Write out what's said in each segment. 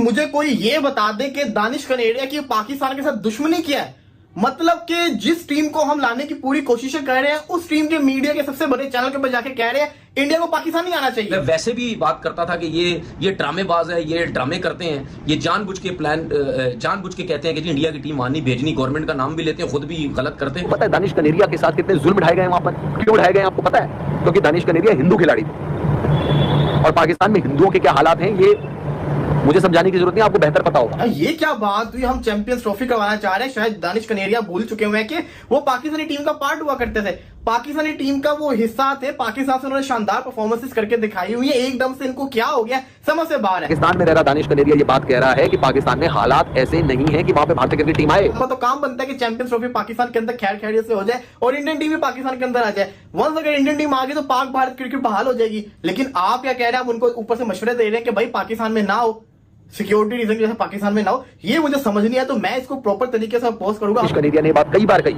मुझे कोई ये बता दे कि दानिश कनेरिया की पाकिस्तान के साथ दुश्मनी क्या है। मतलब कि जिस टीम को हम लाने की पूरी कोशिशें कर रहे हैं, उस टीम के मीडिया के सबसे बड़े चैनल के ऊपर जाके कह रहे हैं इंडिया को पाकिस्तान नहीं आना चाहिए। मैं वैसे भी बात करता था कि ये ड्रामेबाज है, ये ड्रामे करते हैं, ये जानबूझ के कहते हैं कि जी इंडिया की टीम आनी भेजनी, गवर्नमेंट का नाम भी लेते हैं, खुद भी गलत करते हैं। पता है दानिश कनेरिया के साथ कितने जुल्म ढाए गए वहां पर, क्यों ढाए गए आपको पता है? क्योंकि दानिश कनेरिया हिंदू खिलाड़ी थे और पाकिस्तान में हिंदुओं के क्या हालात हैं ये मुझे समझाने की जरूरत नहीं, आपको बेहतर पता होगा। ये क्या बात हुई? हम चैंपियंस ट्रॉफी करवाना चाह रहे हैं, शायद दानिश कनेरिया भूल चुके हुए हैं कि वो पाकिस्तानी टीम का पार्ट हुआ करते थे, पाकिस्तानी टीम का वो हिस्सा थे। पाकिस्तान से उन्होंने शानदार परफॉर्मेंस करके दिखाई हुई है। एकदम से इनको क्या हो गया समझ से बाहर है। पाकिस्तान में रह रहा दानिश कनेरिया ये बात कह रहा है कि पाकिस्तान में हालात ऐसे नहीं है कि वहां पे भारतीय क्रिकेट टीम आए। तो काम बनता है कि चैंपियंस ट्रॉफी पाकिस्तान के अंदर खैर खैरियत से हो जाए और इंडियन टीम भी पाकिस्तान के अंदर आ जाए। वंस अगर इंडियन टीम आ गई तो पाक भारत क्रिकेट बहाल हो जाएगी। लेकिन आप क्या कह रहे हैं? आप उनको ऊपर से मशवरे दे रहे हैं कि भाई पाकिस्तान में ना हो, सिक्योरिटी रीजन की वजह से पाकिस्तान में ना हो। ये मुझे समझ नहीं आया, तो मैं इसको प्रॉपर तरीके से पोस्ट करूंगा। दानिश कनेरिया ने बात कई बार कही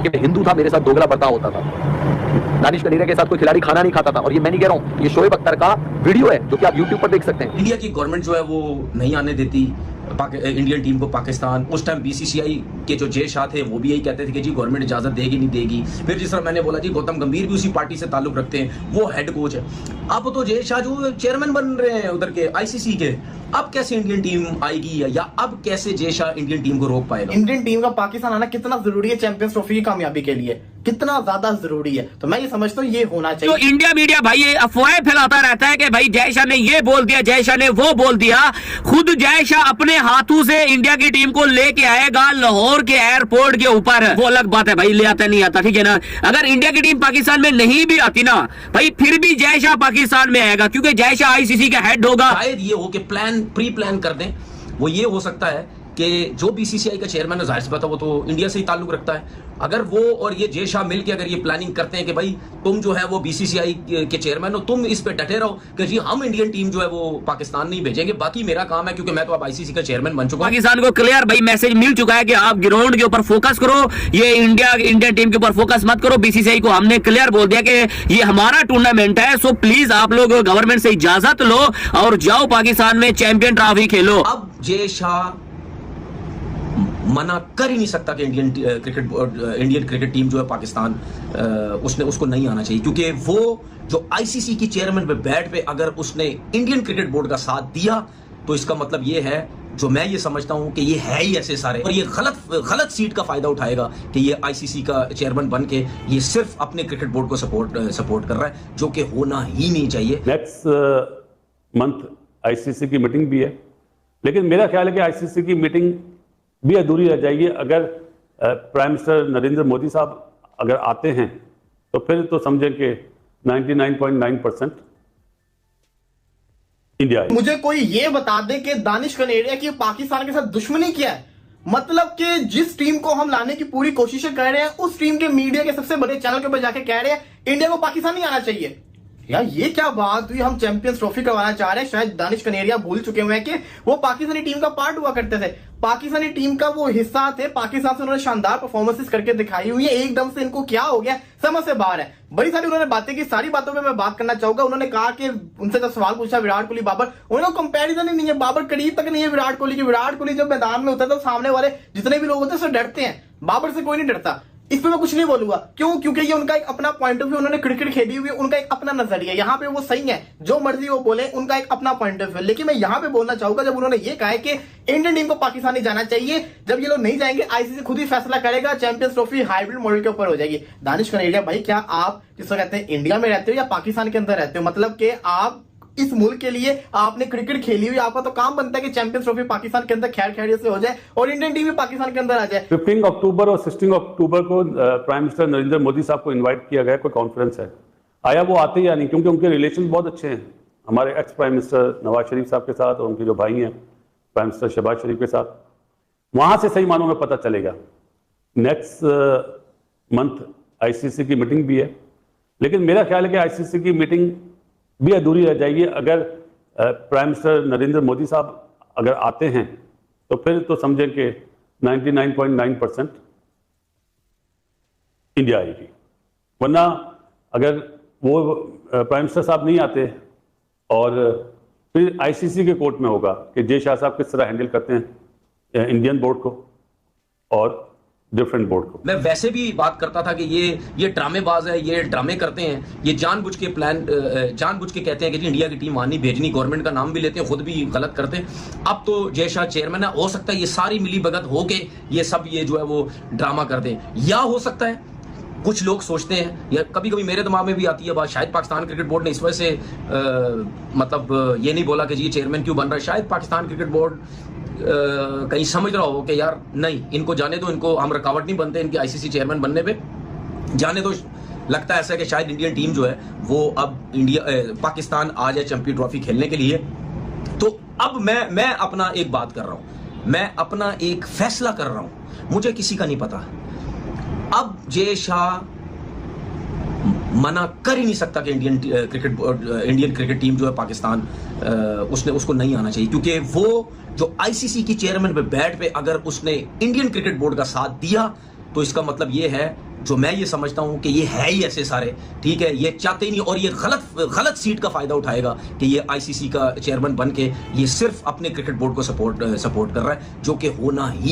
कि मैं हिंदू था, मेरे साथ दोगला बर्ताव होता था। दानिश कनेरिया के साथ कोई खिलाड़ी खाना नहीं खाता था। और ये मैं नहीं कह रहा हूं, ये शोएब अख्तर का वीडियो है जो कि आप यूट्यूब पर देख सकते हैं। इंडिया की गवर्नमेंट जो है वो नहीं आने देती इंडियन टीम को पाकिस्तान। उस टाइम बीसीसीआई के जो जय शाह थे वो भी यही कहते थे कि जी गवर्नमेंट इजाजत देगी नहीं देगी। फिर जिस तरह मैंने बोला जी गौतम गंभीर भी उसी पार्टी से ताल्लुक रखते हैं, वो हेड कोच है। अब तो जय शाह जो चेयरमैन बन रहे हैं उधर के आईसीसी के, अब कैसे इंडियन टीम आएगी या अब कैसे जय शाह इंडियन टीम को रोक पाएगा? इंडियन टीम का पाकिस्तान आना कितना जरूरी है चैंपियंस ट्रॉफी की कामयाबी के लिए, कितना ज्यादा जरूरी है। तो मैं ये समझता हूँ ये होना चाहिए। तो इंडिया मीडिया भाई ये अफवाहें फैलाता रहता है कि भाई जय शाह ने ये बोल दिया, जय शाह ने वो बोल दिया। खुद जय शाह अपने हाथों से इंडिया की टीम को लेके आएगा लाहौर के एयरपोर्ट के ऊपर, वो अलग बात है भाई, ले आता नहीं आता, ठीक है ना। अगर इंडिया की टीम पाकिस्तान में नहीं भी आती ना भाई, फिर भी जय शाह पाकिस्तान में आएगा क्योंकि जय शाह आईसीसी का हेड होगा। शायद ये हो कि प्री प्लान कर दें। वो ये हो सकता है कि जो बीसीसीआई का चेयरमैन है, जाहिर सी बात है वो तो इंडिया से ही ताल्लुक रखता है। अगर वो और ये जय शाह मिलकर अगर ये प्लानिंग करते हैं कि भाई तुम जो है वो बीसीसीआई के चेयरमैन हो, तुम इस पे डटे रहो कि जी हम इंडियन टीम जो है वो पाकिस्तान नहीं भेजेंगे, बाकी मेरा काम है क्योंकि मैं तो अब आईसीसी का चेयरमैन बन चुका हूं। पाकिस्तान को क्लियर भाई मैसेज मिल चुका है कि आप ग्राउंड के ऊपर फोकस करो, ये इंडियन टीम के ऊपर फोकस मत करो। बीसीसीआई को हमने क्लियर बोल दिया कि ये हमारा टूर्नामेंट है, सो प्लीज आप लोग गवर्नमेंट से इजाजत लो और जाओ पाकिस्तान में चैंपियन ट्रॉफी खेलो। अब जय शाह मना कर ही नहीं सकता कि इंडियन क्रिकेट टीम जो है पाकिस्तान उसको नहीं आना चाहिए, क्योंकि वो जो आईसीसी की चेयरमैन पे बैठ पे अगर उसने इंडियन क्रिकेट बोर्ड का साथ दिया तो इसका मतलब ये है, जो मैं ये समझता हूं कि ये है ही ऐसे सारे, और ये गलत सीट का फायदा उठाएगा कि ये आईसीसी का चेयरमैन बन के ये सिर्फ अपने क्रिकेट बोर्ड को सपोर्ट कर रहा है, जो कि होना ही नहीं चाहिए। नेक्स्ट मंथ आईसीसी की मीटिंग भी है, लेकिन मेरा ख्याल है कि आईसीसी की मीटिंग भी अधूरी रह जाएगी अगर प्राइम मिनिस्टर नरेंद्र मोदी साहब अगर आते हैं तो फिर तो समझें कि 99.9% इंडिया है। मुझे कोई ये बता दे कि दानिश कनेरिया की पाकिस्तान के साथ दुश्मनी क्या है। मतलब कि जिस टीम को हम लाने की पूरी कोशिशें कर रहे हैं, उस टीम के मीडिया के सबसे बड़े चैनल के ऊपर जाके कह रहे हैं इंडिया को पाकिस्तान नहीं आना चाहिए। यार ये क्या बात हुई? हम चैंपियंस ट्रॉफी करवाना चाह रहे हैं, शायद दानिश कनेरिया भूल चुके हुए हैं कि वो पाकिस्तानी टीम का पार्ट हुआ करते थे, पाकिस्तानी टीम का वो हिस्सा थे। पाकिस्तान से उन्होंने शानदार परफॉर्मेंस करके दिखाई हुई है। एकदम से इनको क्या हो गया समझ से बाहर है। बड़ी सारी उन्होंने बातें की, सारी बातों पे मैं बात करना चाहूंगा। उन्होंने कहा कि उनसे जब सवाल पूछा विराट कोहली बाबर, उन्होंने कंपैरिजन ही नहीं है, बाबर करीब तक नहीं है विराट कोहली की। विराट कोहली जब मैदान में उतरता तो सामने वाले जितने भी लोग होते हैं उससे डरते हैं, बाबर से कोई नहीं डरता। इस पे मैं कुछ नहीं बोलूंगा, क्यों? क्योंकि ये उनका एक अपना पॉइंट ऑफ व्यू, उन्होंने क्रिकेट खेली हुई है, उनका एक अपना नजरिया। यहाँ पे वो सही है, जो मर्जी वो बोले, उनका एक अपना पॉइंट ऑफ व्यू। लेकिन मैं यहाँ पे बोलना चाहूंगा, जब उन्होंने ये कहा है कि इंडियन टीम को पाकिस्तान नहीं जाना चाहिए, जब ये लोग नहीं जाएंगे आईसीसी खुद ही फैसला करेगा, चैंपियंस ट्रॉफी हाइब्रिड मॉडल के ऊपर हो जाएगी। दानिश कनेरिया भाई, क्या आप जिसको कहते हैं इंडिया में रहते हो या पाकिस्तान के अंदर रहते हो? मतलब कि आप इस मुल्क के लिए आपने क्रिकेट खेली हुई, आपका तो काम बनता है कि चैंपियंस ट्रॉफी पाकिस्तान के अंदर खैर खैरियत से हो जाए और इंडियन टीम भी पाकिस्तान के अंदर आ जाए। 15 अक्टूबर और 16 अक्टूबर को प्राइम मिनिस्टर नरेंद्र मोदी साहब को इनवाइट किया गया, कोई कॉन्फ्रेंस है, आया वो आते या नहीं, क्योंकि उनके रिलेशन बहुत अच्छे हैं हमारे ex prime minister Nawaz Sharif साहब के साथ और उनके जो भाई हैं प्राइम मिनिस्टर शहबाज शरीफ के साथ। वहां से सही मानों में पता चलेगा। नेक्स्ट मंथ आईसीसी की मीटिंग भी है, लेकिन मेरा ख्याल है कि आईसीसी की मीटिंग भी अधूरी रह जाएगी अगर प्राइम मिनिस्टर नरेंद्र मोदी साहब अगर आते हैं तो फिर तो समझें कि 99.9% इंडिया आएगी। वरना अगर वो प्राइम मिनिस्टर साहब नहीं आते और फिर आईसीसी के कोर्ट में होगा कि जय शाह साहब किस तरह हैंडल करते हैं इंडियन बोर्ड को और डिफरेंट बोर्ड को। मैं वैसे भी बात करता था कि ये ड्रामेबाज है, ये ड्रामे करते हैं, ये जानबूझ के कहते हैं कि जी इंडिया की टीम वहां नहीं भेजनी, गवर्नमेंट का नाम भी लेते हैं, खुद भी गलत करते हैं। अब तो जय शाह चेयरमैन है, हो सकता है ये सारी मिली भगत होके ये सब ये जो है वो ड्रामा करते हैं, या हो सकता है कुछ लोग सोचते हैं, या कभी कभी मेरे दिमाग में भी आती है बात, शायद पाकिस्तान क्रिकेट बोर्ड ने इस वजह से मतलब ये नहीं बोला कि जी चेयरमैन क्यों बन रहा है। शायद पाकिस्तान क्रिकेट बोर्ड कहीं समझ रहा हो कि यार नहीं, इनको जाने दो, इनको हम रुकावट नहीं बनते इनके आईसीसी चेयरमैन बनने पे, जाने दो। लगता है ऐसा है कि शायद इंडियन टीम जो है वो अब पाकिस्तान आ जाए चैंपियन ट्रॉफी खेलने के लिए। तो अब मैं अपना एक बात कर रहा हूं, मैं अपना एक फैसला कर रहा हूं, मुझे किसी का नहीं पता। अब जय शाह मना कर ही नहीं सकता कि इंडियन क्रिकेट टीम जो है पाकिस्तान उसको नहीं आना चाहिए, क्योंकि वो जो आईसीसी की चेयरमैन पे बैठ पे अगर उसने इंडियन क्रिकेट बोर्ड का साथ दिया तो इसका मतलब ये है, जो मैं ये समझता हूं कि ये है ही ऐसे सारे, ठीक है, ये चाहते ही नहीं, और ये गलत सीट का फायदा उठाएगा कि ये आईसीसी का चेयरमैन बन के ये सिर्फ अपने क्रिकेट बोर्ड को सपोर्ट कर रहा है, जो कि होना ही